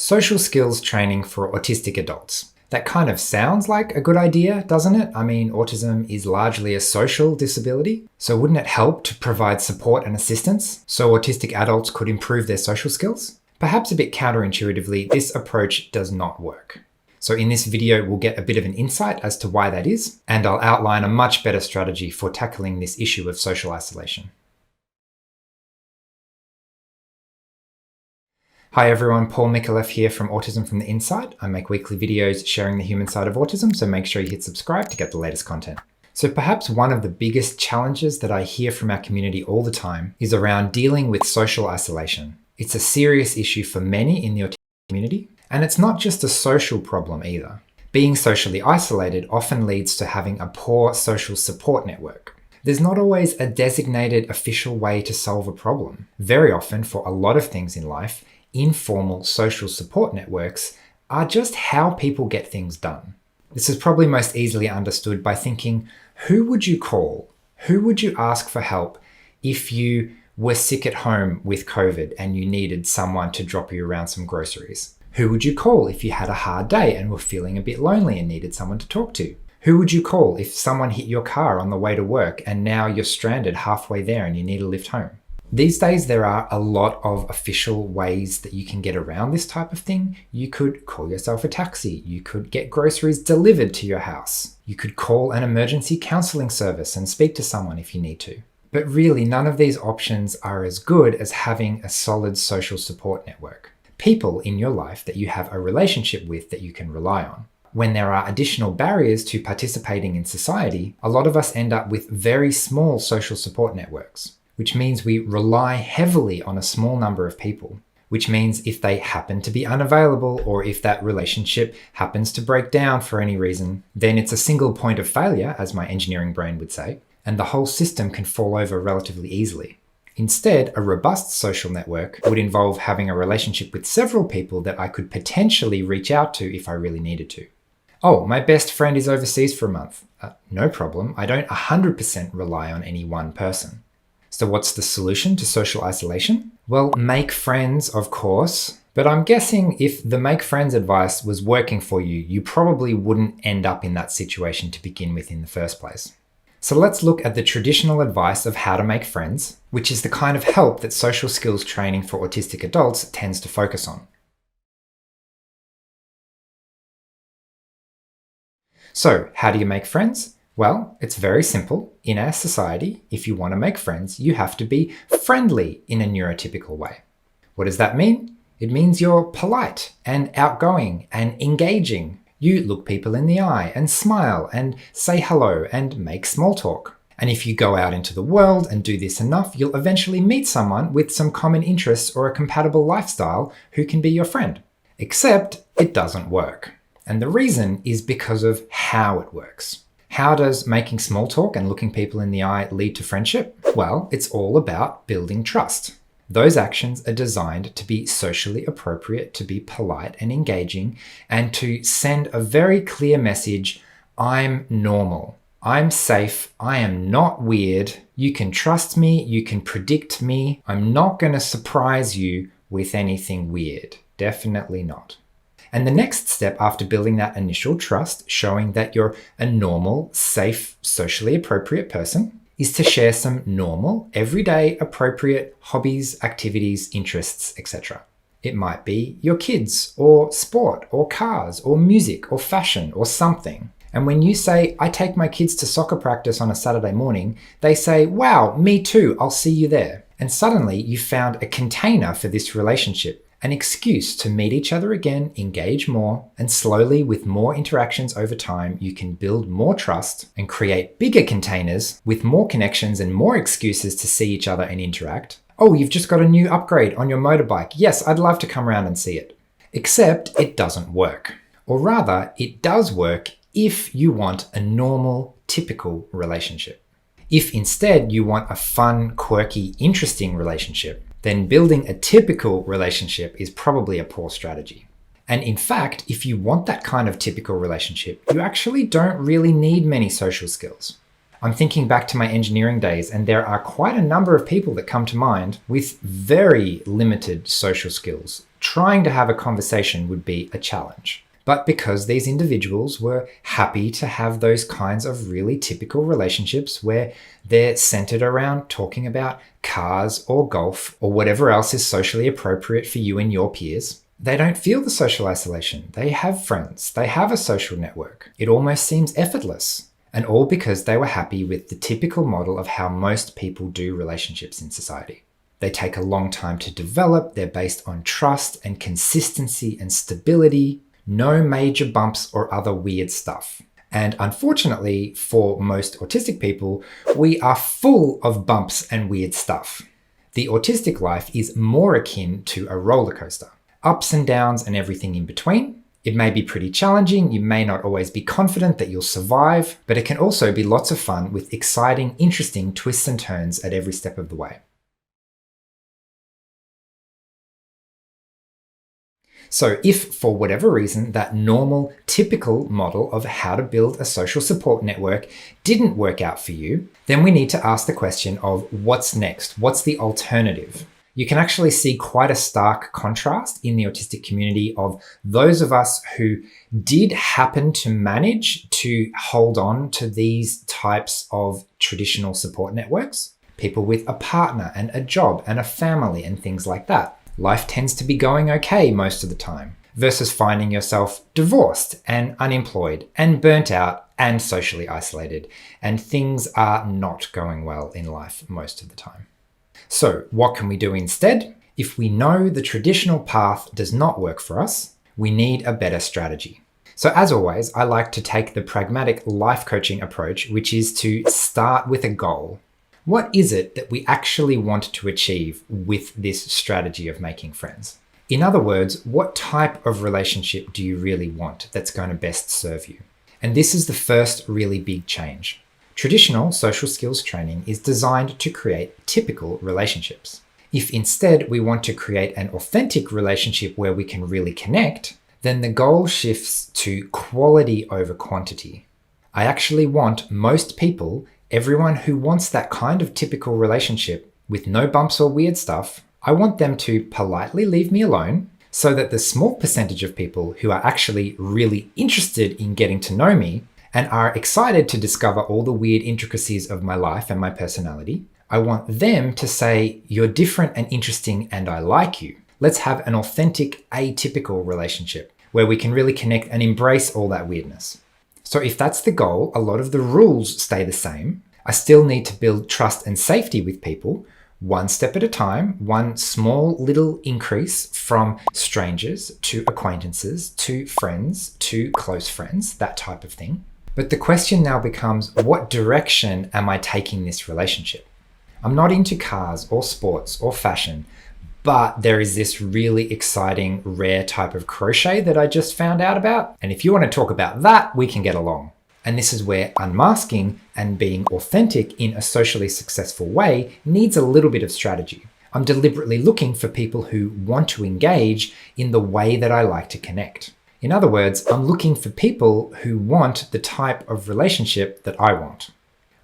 Social skills training for autistic adults. That kind of sounds like a good idea, doesn't it? I mean, autism is largely a social disability, so wouldn't it help to provide support and assistance so autistic adults could improve their social skills? Perhaps a bit counterintuitively, this approach does not work. So in this video, we'll get a bit of an insight as to why that is, and I'll outline a much better strategy for tackling this issue of social isolation. Hi everyone, Paul Mikolev here from Autism from the Inside. I make weekly videos sharing the human side of autism, so make sure you hit subscribe to get the latest content. So perhaps one of the biggest challenges that I hear from our community all the time is around dealing with social isolation. It's a serious issue for many in the autistic community, and it's not just a social problem either. Being socially isolated often leads to having a poor social support network. There's not always a designated official way to solve a problem. Very often, for a lot of things in life, informal social support networks are just how people get things done. This is probably most easily understood by thinking, who would you call? Who would you ask for help if you were sick at home with COVID and you needed someone to drop you around some groceries? Who would you call if you had a hard day and were feeling a bit lonely and needed someone to talk to? Who would you call if someone hit your car on the way to work and now you're stranded halfway there and you need a lift home? These days, there are a lot of official ways that you can get around this type of thing. You could call yourself a taxi. You could get groceries delivered to your house. You could call an emergency counseling service and speak to someone if you need to. But really, none of these options are as good as having a solid social support network. People in your life that you have a relationship with that you can rely on. When there are additional barriers to participating in society, a lot of us end up with very small social support networks, which means we rely heavily on a small number of people, which means if they happen to be unavailable or if that relationship happens to break down for any reason, then it's a single point of failure, as my engineering brain would say, and the whole system can fall over relatively easily. Instead, a robust social network would involve having a relationship with several people that I could potentially reach out to if I really needed to. Oh, my best friend is overseas for a month. No problem. I don't 100% rely on any one person. So what's the solution to social isolation? Well, make friends, of course, but I'm guessing if the make friends advice was working for you, you probably wouldn't end up in that situation to begin with in the first place. So let's look at the traditional advice of how to make friends, which is the kind of help that social skills training for autistic adults tends to focus on. So how do you make friends? Well, it's very simple. In our society, if you want to make friends, you have to be friendly in a neurotypical way. What does that mean? It means you're polite and outgoing and engaging. You look people in the eye and smile and say hello and make small talk. And if you go out into the world and do this enough, you'll eventually meet someone with some common interests or a compatible lifestyle who can be your friend. Except it doesn't work. And the reason is because of how it works. How does making small talk and looking people in the eye lead to friendship? Well, it's all about building trust. Those actions are designed to be socially appropriate, to be polite and engaging, and to send a very clear message: I'm normal, I'm safe, I am not weird, you can trust me, you can predict me, I'm not going to surprise you with anything weird. Definitely not. And the next step after building that initial trust, showing that you're a normal, safe, socially appropriate person, is to share some normal, everyday, appropriate hobbies, activities, interests, etc. It might be your kids, or sport, or cars, or music, or fashion, or something. And when you say, I take my kids to soccer practice on a Saturday morning, they say, wow, me too, I'll see you there. And suddenly you found a container for this relationship. An excuse to meet each other again, engage more, and slowly, with more interactions over time, you can build more trust and create bigger containers with more connections and more excuses to see each other and interact. Oh, you've just got a new upgrade on your motorbike. Yes, I'd love to come around and see it. Except it doesn't work. Or rather, it does work if you want a normal, typical relationship. If instead you want a fun, quirky, interesting relationship, then building a typical relationship is probably a poor strategy. And in fact, if you want that kind of typical relationship, you actually don't really need many social skills. I'm thinking back to my engineering days, and there are quite a number of people that come to mind with very limited social skills. Trying to have a conversation would be a challenge. But because these individuals were happy to have those kinds of really typical relationships where they're centered around talking about cars or golf or whatever else is socially appropriate for you and your peers, they don't feel the social isolation. They have friends. They have a social network. It almost seems effortless. And all because they were happy with the typical model of how most people do relationships in society. They take a long time to develop. They're based on trust and consistency and stability. No major bumps or other weird stuff. And unfortunately, for most autistic people, we are full of bumps and weird stuff. The autistic life is more akin to a roller coaster. Ups and downs and everything in between. It may be pretty challenging, you may not always be confident that you'll survive, but it can also be lots of fun with exciting, interesting twists and turns at every step of the way. So if, for whatever reason, that normal, typical model of how to build a social support network didn't work out for you, then we need to ask the question of what's next? What's the alternative? You can actually see quite a stark contrast in the autistic community of those of us who did happen to manage to hold on to these types of traditional support networks. People with a partner and a job and a family and things like that. Life tends to be going okay most of the time, versus finding yourself divorced and unemployed and burnt out and socially isolated, and things are not going well in life most of the time. So what can we do instead? If we know the traditional path does not work for us, we need a better strategy. So as always, I like to take the pragmatic life coaching approach, which is to start with a goal. What is it that we actually want to achieve with this strategy of making friends? In other words, what type of relationship do you really want that's going to best serve you? And this is the first really big change. Traditional social skills training is designed to create typical relationships. If instead we want to create an authentic relationship where we can really connect, then the goal shifts to quality over quantity. I actually want most people, everyone who wants that kind of typical relationship with no bumps or weird stuff, I want them to politely leave me alone so that the small percentage of people who are actually really interested in getting to know me and are excited to discover all the weird intricacies of my life and my personality, I want them to say, "You're different and interesting and I like you. Let's have an authentic, atypical relationship where we can really connect and embrace all that weirdness." So if that's the goal, a lot of the rules stay the same. I still need to build trust and safety with people, one step at a time, one small little increase from strangers to acquaintances to friends to close friends, that type of thing. But the question now becomes, what direction am I taking this relationship? I'm not into cars or sports or fashion, but there is this really exciting, rare type of crochet that I just found out about. And if you want to talk about that, we can get along. And this is where unmasking and being authentic in a socially successful way needs a little bit of strategy. I'm deliberately looking for people who want to engage in the way that I like to connect. In other words, I'm looking for people who want the type of relationship that I want.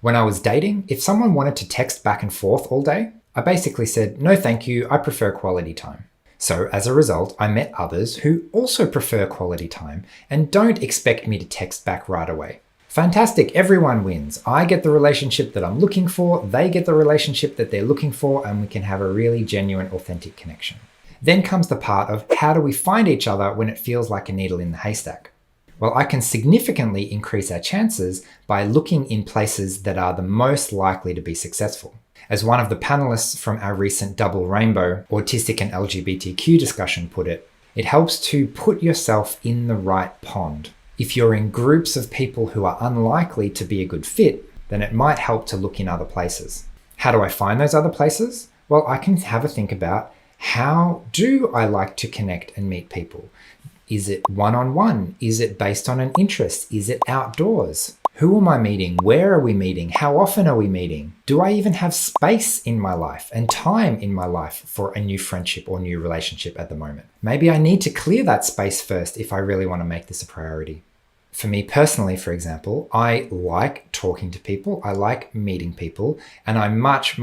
When I was dating, if someone wanted to text back and forth all day, I basically said, "No thank you, I prefer quality time." So as a result, I met others who also prefer quality time and don't expect me to text back right away. Fantastic, everyone wins. I get the relationship that I'm looking for, they get the relationship that they're looking for, and we can have a really genuine, authentic connection. Then comes the part of how do we find each other when it feels like a needle in the haystack? Well, I can significantly increase our chances by looking in places that are the most likely to be successful. As one of the panelists from our recent Double Rainbow Autistic and LGBTQ discussion put it, it helps to put yourself in the right pond. If you're in groups of people who are unlikely to be a good fit, then it might help to look in other places. How do I find those other places? Well, I can have a think about, how do I like to connect and meet people? Is it one-on-one? Is it based on an interest? Is it outdoors? Who am I meeting? Where are we meeting? How often are we meeting? Do I even have space in my life and time in my life for a new friendship or new relationship at the moment? Maybe I need to clear that space first if I really want to make this a priority. For me personally, for example, I like talking to people, I like meeting people, and I much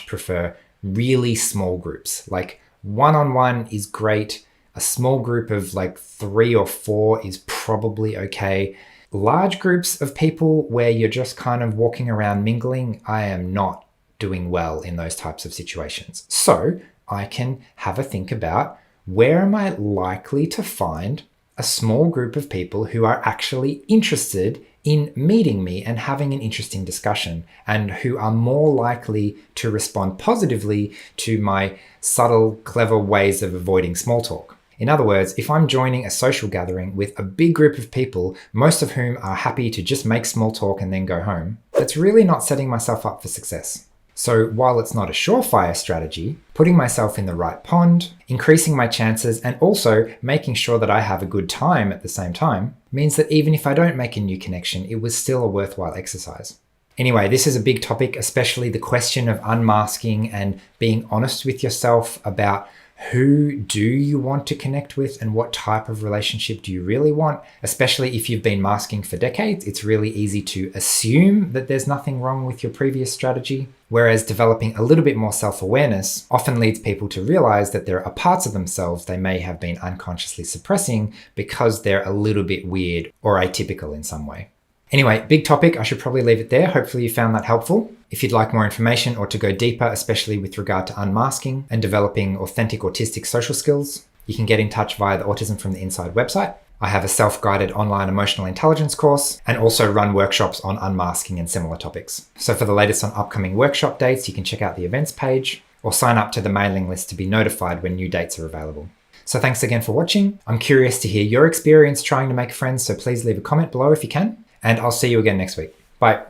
prefer really small groups. Like one-on-one is great. A small group of like 3 or 4 is probably okay. Large groups of people where you're just kind of walking around mingling, I am not doing well in those types of situations. So I can have a think about, where am I likely to find a small group of people who are actually interested in meeting me and having an interesting discussion, and who are more likely to respond positively to my subtle, clever ways of avoiding small talk. In other words, if I'm joining a social gathering with a big group of people, most of whom are happy to just make small talk and then go home, that's really not setting myself up for success. So while it's not a surefire strategy, putting myself in the right pond, increasing my chances, and also making sure that I have a good time at the same time, means that even if I don't make a new connection, it was still a worthwhile exercise. Anyway, this is a big topic, especially the question of unmasking and being honest with yourself about who do you want to connect with and what type of relationship do you really want. Especially if you've been masking for decades, it's really easy to assume that there's nothing wrong with your previous strategy. Whereas developing a little bit more self-awareness often leads people to realize that there are parts of themselves they may have been unconsciously suppressing because they're a little bit weird or atypical in some way. Anyway, big topic. I should probably leave it there. Hopefully you found that helpful. If you'd like more information or to go deeper, especially with regard to unmasking and developing authentic autistic social skills, you can get in touch via the Autism from the Inside website. I have a self-guided online emotional intelligence course and also run workshops on unmasking and similar topics. So for the latest on upcoming workshop dates, you can check out the events page or sign up to the mailing list to be notified when new dates are available. So thanks again for watching. I'm curious to hear your experience trying to make friends, so please leave a comment below if you can. And I'll see you again next week. Bye.